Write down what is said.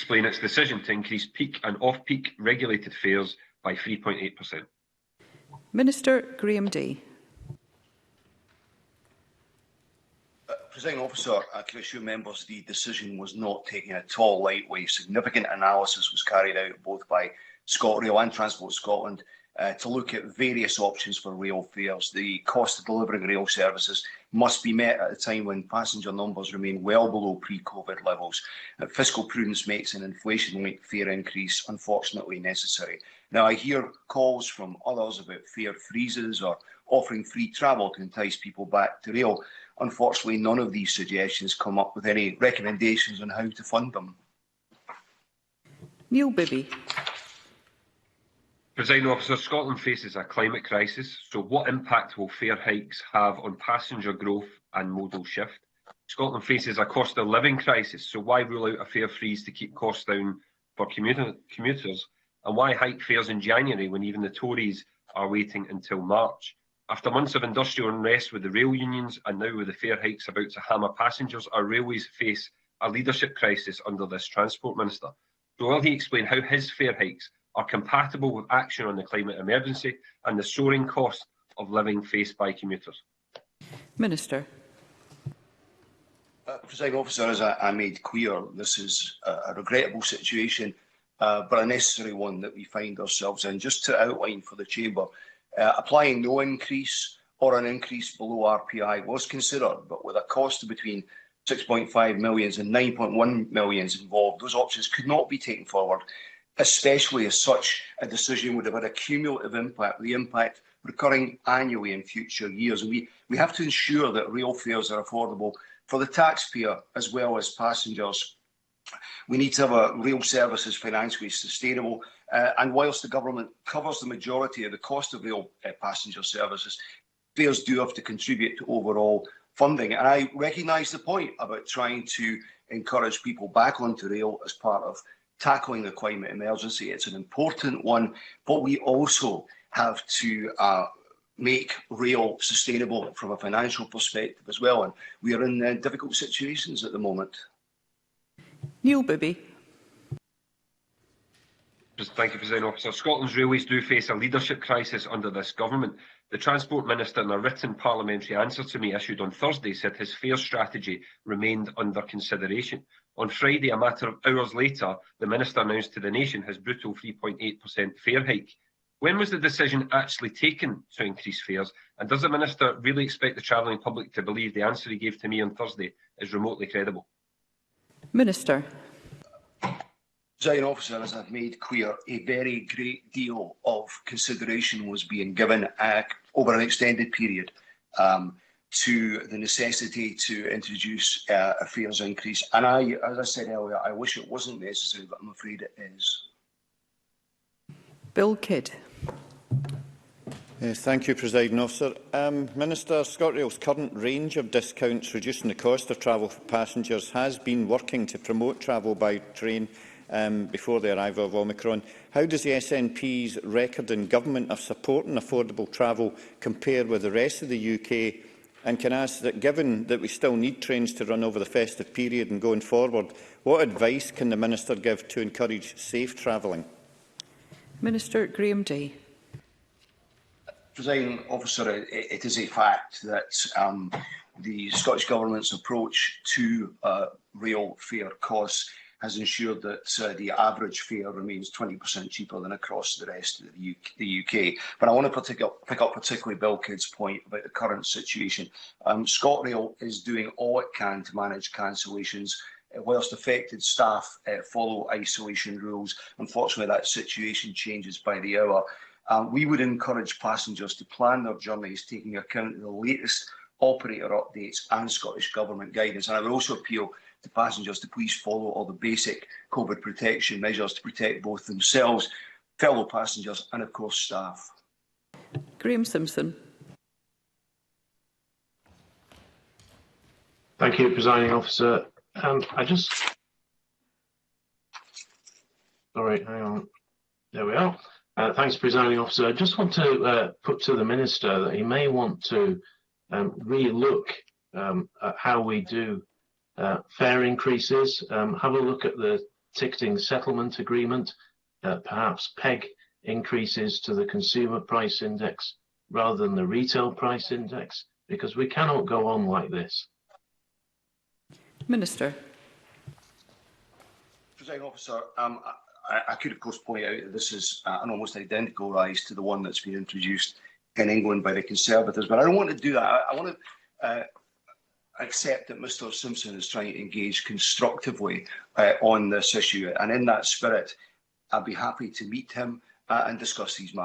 explain its decision to increase peak and off-peak regulated fares by 3.8%? Minister Graham Day. Presiding Officer, I can assure members the decision was not taken at all lightly. Significant analysis was carried out both by ScotRail and Transport Scotland to look at various options for rail fares. The cost of delivering rail services must be met at a time when passenger numbers remain well below pre-COVID levels. Fiscal prudence makes an inflation-linked fare increase unfortunately necessary. Now, I hear calls from others about fare freezes or offering free travel to entice people back to rail. Unfortunately, none of these suggestions come up with any recommendations on how to fund them. Neil Bibby. Presiding Officer, Scotland faces a climate crisis, so what impact will fare hikes have on passenger growth and modal shift? Scotland faces a cost of living crisis, so why rule out a fare freeze to keep costs down for commuters? And why hike fares in January when even the Tories are waiting until March? After months of industrial unrest with the rail unions and now with the fare hikes about to hammer passengers, our railways face a leadership crisis under this Transport Minister. So will he explain how his fare hikes are compatible with action on the climate emergency and the soaring cost of living faced by commuters? Minister. Presiding Officer, as I made clear, this is a regrettable situation, but a necessary one that we find ourselves in. Just to outline for the Chamber, applying no increase or an increase below RPI was considered, but with a cost of between 6.5 million and 9.1 million involved, those options could not be taken forward, especially as such a decision would have had a cumulative impact, the impact recurring annually in future years. And we have to ensure that rail fares are affordable for the taxpayer as well as passengers. We need to have a rail services financially sustainable, and whilst the government covers the majority of the cost of rail passenger services, fares do have to contribute to overall funding. And I recognise the point about trying to encourage people back onto rail as part of tackling the climate emergency. It's an important one, but we also have to make rail sustainable from a financial perspective as well. And we are in difficult situations at the moment. Neil Bibby. Thank you, Presiding Officer. Scotland's railways do face a leadership crisis under this government. The Transport Minister, in a written parliamentary answer to me issued on Thursday, said his fare strategy remained under consideration. On Friday, a matter of hours later, the Minister announced to the nation his brutal 3.8% fare hike. When was the decision actually taken to increase fares? And does the Minister really expect the travelling public to believe the answer he gave to me on Thursday is remotely credible? Minister. Presiding Officer, as I've made clear, a very great deal of consideration was being given over an extended period to the necessity to introduce a fares increase. And as I said earlier, I wish it wasn't necessary, but I'm afraid it is. Bill Kidd. Thank you, Presiding Officer. Minister, ScotRail's current range of discounts reducing the cost of travel for passengers has been working to promote travel by train before the arrival of Omicron. How does the SNP's record in government of supporting affordable travel compare with the rest of the UK? And can I ask that, given that we still need trains to run over the festive period and going forward, what advice can the Minister give to encourage safe travelling? Minister Graham Day. Presiding Officer, it is a fact that the Scottish Government's approach to rail fare costs has ensured that the average fare remains 20% cheaper than across the rest of the UK. But I want to pick up particularly Bill Kidd's point about the current situation. ScotRail is doing all it can to manage cancellations, whilst affected staff follow isolation rules. Unfortunately, that situation changes by the hour. We would encourage passengers to plan their journeys taking account of the latest operator updates and Scottish Government guidance. And I would also appeal to passengers to please follow all the basic COVID protection measures to protect both themselves, fellow passengers and, of course, staff. Graham Simpson. Thank you, Presiding Officer. Sorry, hang on. There we are. Thanks, Presiding Officer. I just want to put to the Minister that he may want to re-look at how we do fare increases. Have a look at the ticketing settlement agreement, perhaps peg increases to the consumer price index rather than the retail price index, because we cannot go on like this. Minister. Presiding Officer, I could of course point out that this is an almost identical rise to the one that's been introduced in England by the Conservatives, but I don't want to do that. I want to accept that Mr Simpson is trying to engage constructively on this issue, and in that spirit I'd be happy to meet him and discuss these matters.